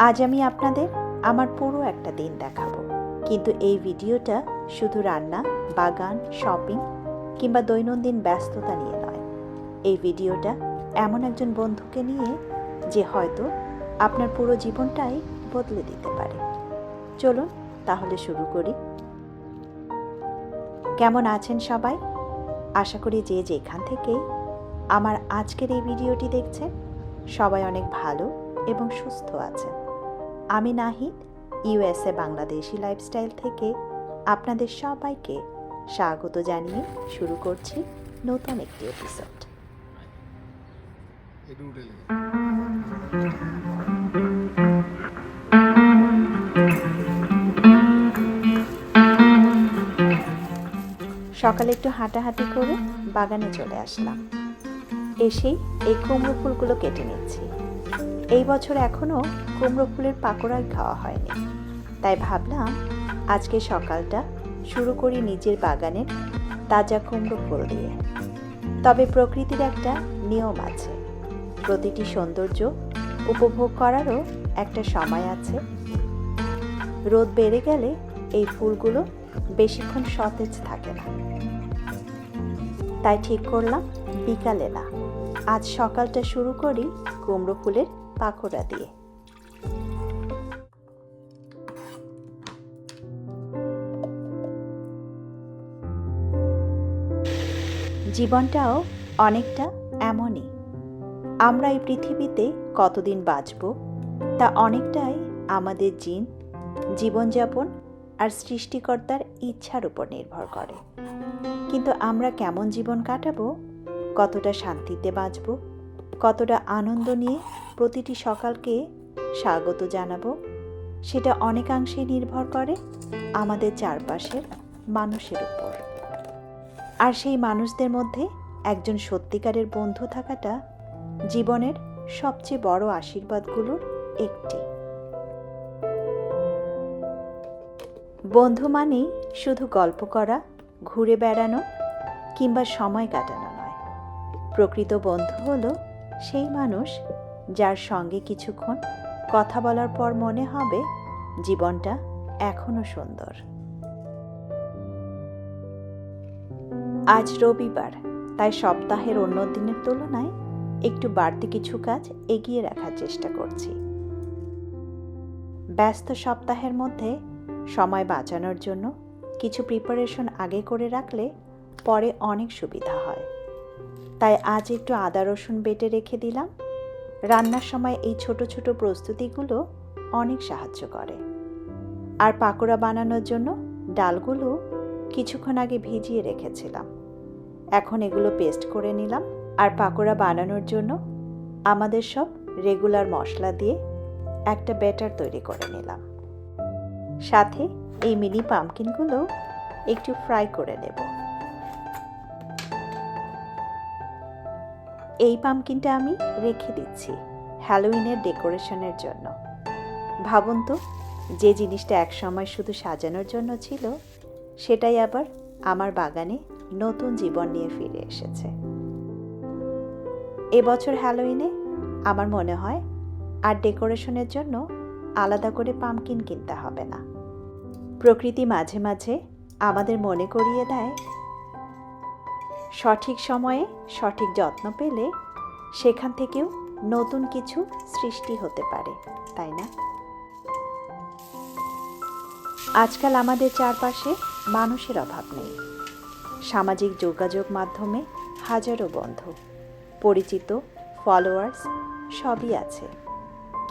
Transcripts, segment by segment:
আজ আমি আপনাদের আমার পুরো একটা দিন দেখাবো, কিন্তু এই ভিডিওটা শুধু রান্না, বাগান, শপিং কিংবা দৈনন্দিন ব্যস্ততা নিয়ে নয়। এই ভিডিওটা এমন একজন বন্ধুকে নিয়ে যে হয়তো আপনার পুরো জীবনটাই বদলে দিতে পারে। চলুন তাহলে শুরু করি। কেমন আছেন সবাই? আশা করি যে যেখান থেকেই আমার আজকের এই ভিডিওটি দেখছেন সবাই অনেক ভালো এবং সুস্থ আছেন। আমি নাহিদ, ইউএসএ বাংলাদেশি লাইফস্টাইল থেকে আপনাদের সবাইকে স্বাগত জানিয়ে শুরু করছি নতুন একটি এপিসোড। সকালে একটু হাঁটাহাঁটি করে বাগানে চলে আসলাম। এসেই এই কুমড়ো ফুলগুলো কেটে নিচ্ছি। এই বছর এখনও কুমড়ো ফুলের পাকোড়াই খাওয়া হয়নি, তাই ভাবলাম আজকে সকালটা শুরু করি নিজের বাগানের তাজা কুমড়ো ফুল দিয়ে। তবে প্রকৃতির একটা নিয়ম আছে, প্রতিটি সৌন্দর্য উপভোগ করারও একটা সময় আছে। রোদ বেড়ে গেলে এই ফুলগুলো বেশিক্ষণ সতেজ থাকে না, তাই ঠিক করলাম বিকালে না, আজ সকালটা শুরু করি কুমড়ো ফুলের পাকোড়া দিয়ে। জীবনটাও অনেকটা এমনই। আমরা এই পৃথিবীতে কতদিন বাঁচব তা অনেকটাই আমাদের জীবনযাপন আর সৃষ্টিকর্তার ইচ্ছার উপর নির্ভর করে। কিন্তু আমরা কেমন জীবন কাটাবো, কতটা শান্তিতে বাঁচব, কতটা আনন্দ নিয়ে প্রতিটি সকালকে স্বাগত জানাবো, সেটা অনেকাংশেই নির্ভর করে আমাদের চারপাশের মানুষের উপর। আর সেই মানুষদের মধ্যে একজন সত্যিকারের বন্ধু থাকাটা জীবনের সবচেয়ে বড় আশীর্বাদগুলোর একটি। বন্ধু মানেই শুধু গল্প করা, ঘুরে বেড়ানো কিংবা সময় কাটানো নয়। প্রকৃত বন্ধু হলো সেই মানুষ যার সঙ্গে কিছুক্ষণ কথা বলার পর মনে হবে জীবনটা এখনো সুন্দর। আজ রবিবার, তাই সপ্তাহের অন্য দিনের তুলনায় একটু বাড়তি কিছু কাজ এগিয়ে রাখার চেষ্টা করছি। ব্যস্ত সপ্তাহের মধ্যে সময় বাঁচানোর জন্য কিছু প্রিপারেশন আগে করে রাখলে পরে অনেক সুবিধা হয়। তাই আজ একটু আদা রসুন বেটে রেখে দিলাম। রান্নার সময় এই ছোট ছোট প্রস্তুতিগুলো অনেক সাহায্য করে। আর পাকোড়া বানানোর জন্য ডালগুলো কিছুক্ষণ আগে ভিজিয়ে রেখেছিলাম, এখন এগুলো পেস্ট করে নিলাম। আর পাকোড়া বানানোর জন্য আমাদের সব রেগুলার মশলা দিয়ে একটা ব্যাটার তৈরি করে নিলাম। সাথে এই মিনি পামকিনগুলো একটু ফ্রাই করে নেব। এই পামকিনটা আমি রেখে দিচ্ছি হ্যালোউইনের ডেকোরেশনের জন্য। ভাবুন তো, যে জিনিসটা একসময় শুধু সাজানোর জন্য ছিল, সেটাই আবার আমার বাগানে নতুন জীবন নিয়ে ফিরে এসেছে। এবছর হ্যালোউইনে আমার মনে হয় আর ডেকোরেশনের জন্য আলাদা করে পামকিন কিনতে হবে না। প্রকৃতি মাঝে মাঝে আমাদের মনে করিয়ে দেয়, সঠিক সময়ে সঠিক যত্ন পেলে সেখান থেকেও নতুন কিছু সৃষ্টি হতে পারে, তাই না? আজকাল আমাদের চারপাশে মানুষের অভাব নেই। সামাজিক যোগাযোগ মাধ্যমে হাজারো বন্ধু, পরিচিত, ফলোয়ার্স সবই আছে,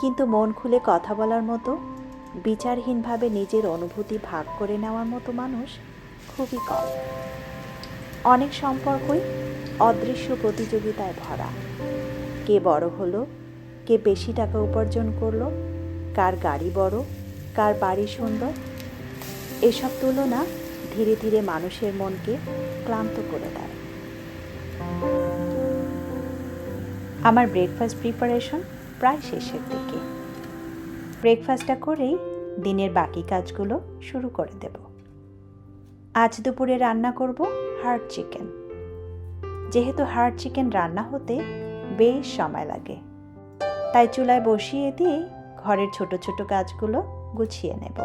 কিন্তু মন খুলে কথা বলার মতো, বিচারহীনভাবে নিজের অনুভূতি ভাগ করে নেওয়ার মতো মানুষ খুবই কম। অনেক সম্পর্কই অদৃশ্য প্রতিযোগিতায় ভরা। কে বড় হলো, কে বেশি টাকা উপার্জন করলো, কার গাড়ি বড়, কার বাড়ি সুন্দর। এসব তুলনা ধীরে ধীরে মানুষের মনকে ক্লান্ত করে দেয়। আমার ব্রেকফাস্ট প্রিপারেশন প্রায় শেষের দিকে। ব্রেকফাস্টটা করেই দিনের বাকি কাজগুলো শুরু করে দেব। আজ দুপুরে রান্না করব হার্ড চিকেন। যেহেতু হার্ড চিকেন রান্না হতে বেশ সময় লাগে, তাই চুলায় বসিয়ে দিয়ে ঘরের ছোট ছোট কাজগুলো গুছিয়ে নেব।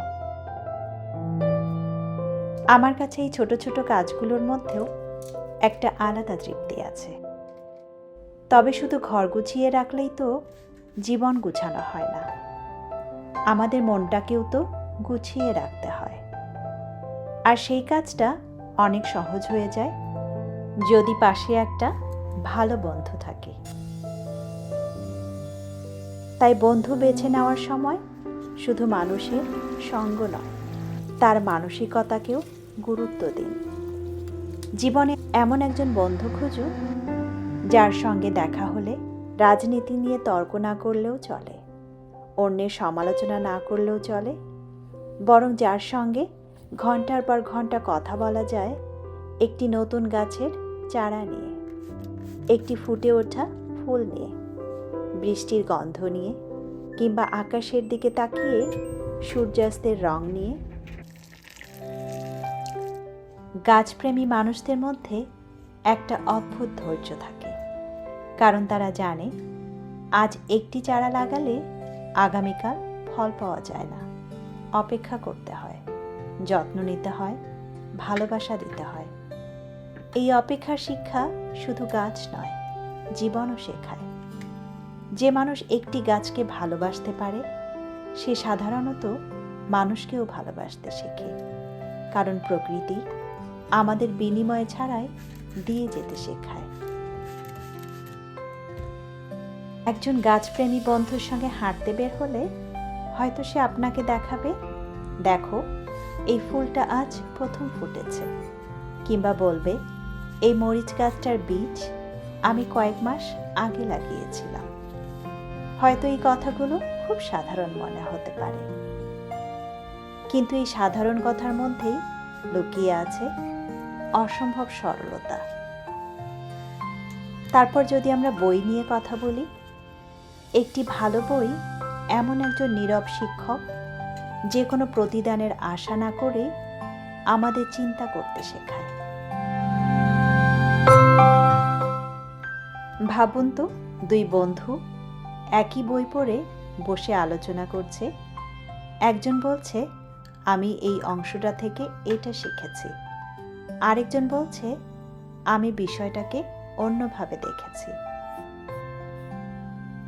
আমার কাছে এই ছোট ছোট কাজগুলোর মধ্যেও একটা আলাদা তৃপ্তি আছে। তবে শুধু ঘর গুছিয়ে রাখলেই তো জীবন গুছানো হয় না, আমাদের মনটাকেও তো গুছিয়ে রাখতে হয়। আর সেই কাজটা অনেক সহজ হয়ে যায় যদি পাশে একটা ভালো বন্ধু থাকে। তাই বন্ধু বেছে নেওয়ার সময় শুধু মানুষের সঙ্গ নয়, তার মানসিকতাকেও গুরুত্ব দিন। জীবনে এমন একজন বন্ধু খুঁজুন যার সঙ্গে দেখা হলে রাজনীতি নিয়ে তর্ক না করলেও চলে, অন্যের সমালোচনা না করলেও চলে, বরং যার সঙ্গে ঘন্টার পর ঘন্টা কথা বলা যায় একটি নতুন গাছের চারা নিয়ে, একটি ফুটে ওঠা ফুল নিয়ে, বৃষ্টির গন্ধ নিয়ে, কিংবা আকাশের দিকে তাকিয়ে সূর্যাস্তের রং নিয়ে। গাছপ্রেমী মানুষদের মধ্যে একটা অদ্ভুত ধৈর্য থাকে, কারণ তারা জানে আজ একটি চারা লাগালে আগামীকাল ফল পাওয়া যায় না, অপেক্ষা করতে হয়, যত্ন নিতে হয়, ভালোবাসা দিতে হয়। এই অপেক্ষার শিক্ষা শুধু গাছ নয়, জীবনও শেখায়। যে মানুষ একটি গাছকে ভালোবাসতে পারে সে সাধারণত মানুষকেও ভালোবাসতে শেখে, কারণ প্রকৃতি আমাদের বিনিময় ছাড়াই দিয়ে যেতে শেখায়। একজন গাছপ্রেমী বন্ধুর সঙ্গে হাঁটতে বের হলে হয়তো সে আপনাকে দেখাবে, দেখো এই ফুলটা আজ প্রথম ফুটেছে, কিংবা বলবে এই মরিচ গাছটার বীজ আমি কয়েক মাস আগে লাগিয়েছিলাম। হয়তো এই কথাগুলো খুব সাধারণ মনে হতে পারে, কিন্তু এই সাধারণ কথার মধ্যেই লুকিয়ে আছে অসম্ভব সরলতা। তারপর যদি আমরা বই নিয়ে কথা বলি, একটি ভালো বই এমন একজন নীরব শিক্ষক যে কোনো প্রতিদানের আশা না করে আমাদের চিন্তা করতে শেখায়। ভাবুন তো, দুই বন্ধু একই বই পড়ে বসে আলোচনা করছে। একজন বলছে আমি এই অংশটা থেকে এটা শিখেছি, আরেকজন বলছে আমি বিষয়টাকে অন্যভাবে দেখেছি।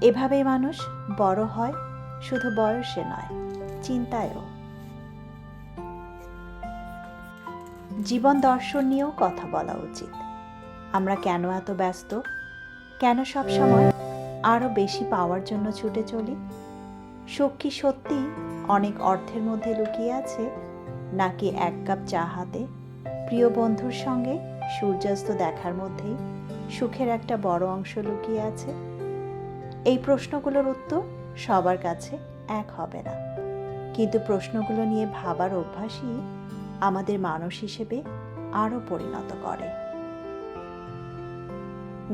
এভাবেই মানুষ বড় হয়, শুধু বয়সে নয়, চিন্তায়ও। জীবন দর্শন নিয়েও কথা বলা উচিত। আমরা কেন এত ব্যস্ত, কেন সব সময় আরো বেশি পাওয়ার জন্য ছুটে চলি? সুখ কি সত্যি অনেক অর্থের মধ্যে লুকিয়ে আছে, নাকি এক কাপ চা হাতে প্রিয় বন্ধুর সঙ্গে সূর্যাস্ত দেখার মধ্যেই সুখের একটা বড় অংশ লুকিয়ে আছে? এই প্রশ্নগুলোর উত্তর সবার কাছে এক হবে না, কিন্তু প্রশ্নগুলো নিয়ে ভাবার অভ্যাসই আমাদের মানুষ হিসেবে আরো পরিণত করে।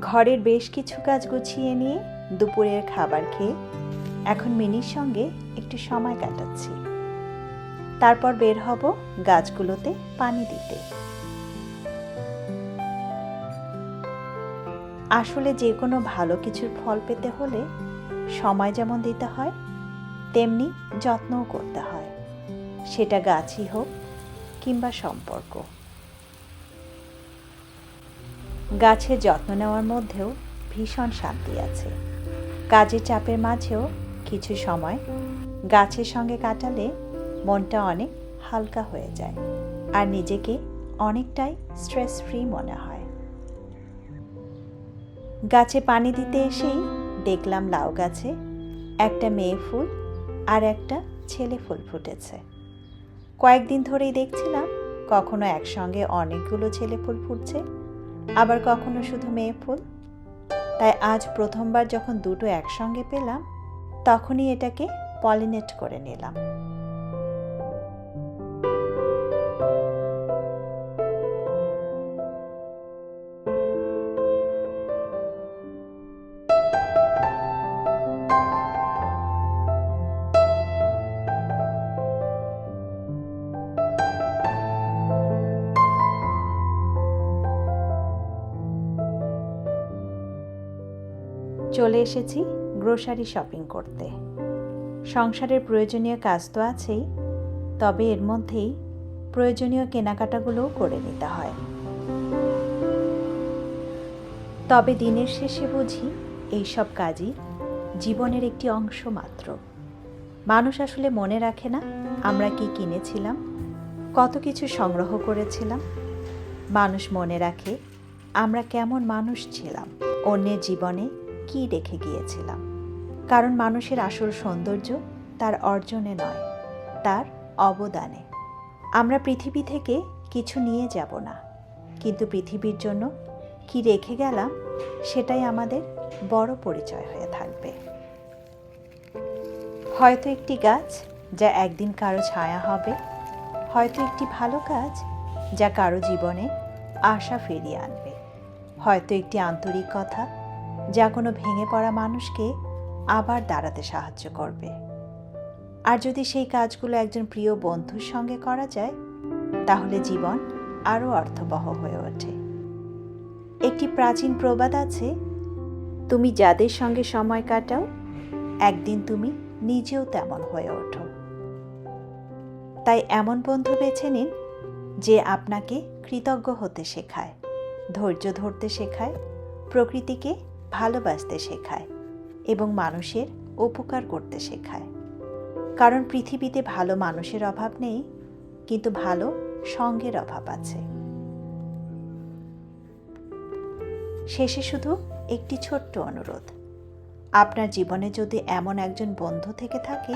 ঘরের বেশ কিছু কাজ গুছিয়ে নিয়ে দুপুরের খাবার খেয়ে এখন মিনির সঙ্গে একটু সময় কাটাচ্ছি। তারপর বের হব গাছগুলোতে পানি দিতে। আসলে যে কোনো ভালো কিছুর ফল পেতে হলে সময় যেমন দিতে হয়, তেমনি যত্নও করতে হয়, সেটা গাছই হোক কিংবা সম্পর্ক। গাছের যত্ন নেওয়ার মধ্যেও ভীষণ শান্তি আছে। কাজের চাপের মাঝেও কিছু সময় গাছের সঙ্গে কাটালে মনটা অনেক হালকা হয়ে যায় আর নিজেকে অনেকটাই স্ট্রেস ফ্রি মনে হয়। গাছে পানি দিতে এসেই দেখলাম লাউ গাছে একটা মেয়ে ফুল আর একটা ছেলে ফুল ফুটেছে। কয়েকদিন ধরেই দেখছিলাম কখনো একসঙ্গে অনেকগুলো ছেলে ফুল ফুটছে, আবার কখনো শুধু মেয়ে ফুল। তাই আজ প্রথমবার যখন দুটো একসঙ্গে পেলাম তখনই এটাকে পলিনেট করে নিলাম। চলে এসেছি গ্রোসারি শপিং করতে। সংসারের প্রয়োজনীয় কাজ তো আছেই, তবে এর মধ্যেই প্রয়োজনীয় কেনাকাটাগুলোও করে নিতে হয়। তবে দিনের শেষে বুঝি এইসব কাজই জীবনের একটি অংশ মাত্র। মানুষ আসলে মনে রাখে না আমরা কি কিনেছিলাম, কত কিছু সংগ্রহ করেছিলাম। মানুষ মনে রাখে আমরা কেমন মানুষ ছিলাম, অন্যের জীবনে কি রেখে গিয়েছিলাম। কারণ মানুষের আসল সৌন্দর্য তার অর্জনে নয়, তার অবদানে। আমরা পৃথিবী থেকে কিছু নিয়ে যাব না, কিন্তু পৃথিবীর জন্য কি রেখে গেলাম সেটাই আমাদের বড় পরিচয় হয়ে থাকবে। হয়তো একটি গাছ যা একদিন কারো ছায়া হবে, হয়তো একটি ভালো কাজ যা কারো জীবনে আশা ফিরিয়ে আনবে, হয়তো একটি আন্তরিক কথা যা কোনো ভেঙে পড়া মানুষকে আবার দাঁড়াতে সাহায্য করবে। আর যদি সেই কাজগুলো একজন প্রিয় বন্ধুর সঙ্গে করা যায়, তাহলে জীবন আরও অর্থবহ হয়ে ওঠে। একটি প্রাচীন প্রবাদ আছে, তুমি যাদের সঙ্গে সময় কাটাও, একদিন তুমি নিজেও তেমন হয়ে ওঠো। তাই এমন বন্ধু বেছে নিন যে আপনাকে কৃতজ্ঞ হতে শেখায়, ধৈর্য ধরতে শেখায়, প্রকৃতিকে ভালোবাসতে শেখায় এবং মানুষের উপকার করতে শেখায়। কারণ পৃথিবীতে ভালো মানুষের অভাব নেই, কিন্তু ভালো সঙ্গের অভাব আছে। শেষে শুধু একটি ছোট্ট অনুরোধ, আপনার জীবনে যদি এমন একজন বন্ধু থেকে থাকে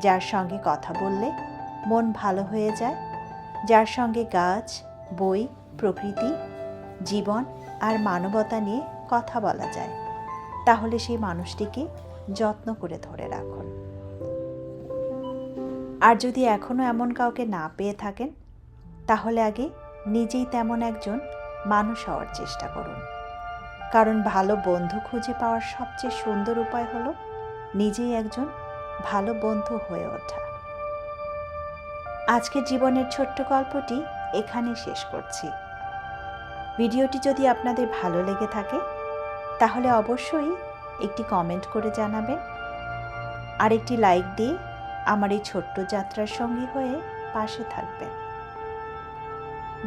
যার সঙ্গে কথা বললে মন ভালো হয়ে যায়, যার সঙ্গে গাছ, বই, প্রকৃতি, জীবন আর মানবতা নিয়ে কথা বলা যায়, তাহলে সেই মানুষটিকে যত্ন করে ধরে রাখুন। আর যদি এখনও এমন কাউকে না পেয়ে থাকেন, তাহলে আগে নিজেই তেমন একজন মানুষ হওয়ার চেষ্টা করুন। কারণ ভালো বন্ধু খুঁজে পাওয়ার সবচেয়ে সুন্দর উপায় হলো নিজেই একজন ভালো বন্ধু হয়ে ওঠা। আজকের জীবনের ছোট্ট গল্পটি এখানেই শেষ করছি। ভিডিওটি যদি আপনাদের ভালো লেগে থাকে, তাহলে অবশ্যই একটি কমেন্ট করে জানাবেন আর একটি লাইক দিয়ে আমার এই ছোট্ট যাত্রার সঙ্গী হয়ে পাশে থাকবেন।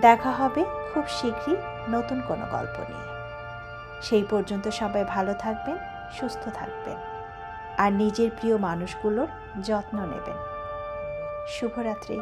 দেখা হবে খুব শীঘ্রই নতুন কোনো গল্প নিয়ে। সেই পর্যন্ত সবাই ভালো থাকবেন, সুস্থ থাকবেন আর নিজের প্রিয় মানুষগুলোর যত্ন নেবেন। শুভরাত্রি।